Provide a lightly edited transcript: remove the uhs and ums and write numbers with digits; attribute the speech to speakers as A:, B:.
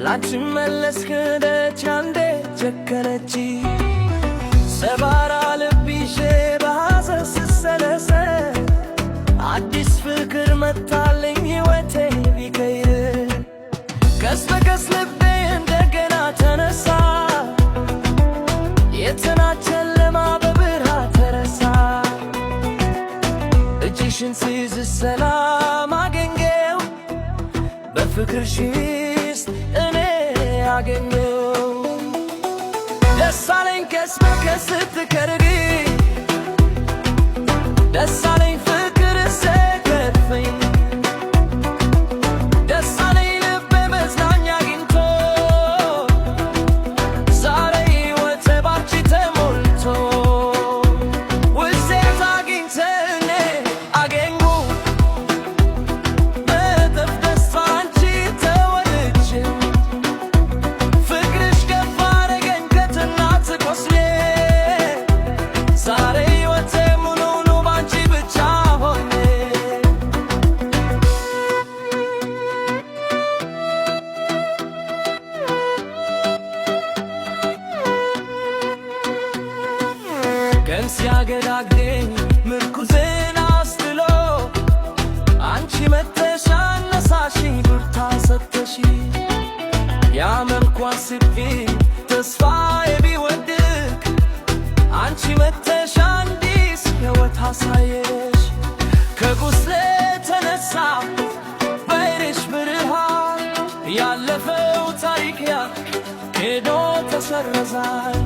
A: ላንቺ መለስክ ደጅ አንዴ ጨከነች ሰባራ ልብሽ በሐዘን ስሰለሰል አዲስ ፍቅር መጣልኝ ሕይወቴ ቢቀይር ቀስ በቀስ ልቤ እንደገና ተነሳ የትናንት ጨለማ በብርሃን ተረሳ እጅሽን ስይዝ ሰላም አገኘው በፍቅርሽ ውስጥ እኔ አገኘው ደስ አለኝ ቀስ በቀስ ስትቀርቢ ደስ አለኝ ፍቅር ሲገርፈኝ ደስ አለኝ ልቤ መዝናኛ አግኝቶ ዛሬ ሕይወቴ ባንቺ ተሞልቶ ውጤት አግኝተን አገኘሁ በእጥፍ ደስታ አንቺ ተወልጄ ፍቅርሽ ከፍ አደረገኝ ከትናንት ቁስሌ ዛሬ ሕይወቴ ሙሉ ነው ባንቺ ብቻ ሆኜ ቀን ሲያገዳግደኝ ምርኩዜን አስጥሎ አንቺ መተሽ አነሳሽኝ ብርታት ሰጠሽኝ ያመንኳ ስቤ ተስፋዬ ቢወድቅ አንቺ መተሽ አንዲስ ሕይወት አሳየሽ ከቁስሌ ተነሳ በዓይንሽ ብርሃን ያለፈው ታሪክ ያ ሄዶ ተሰረዛል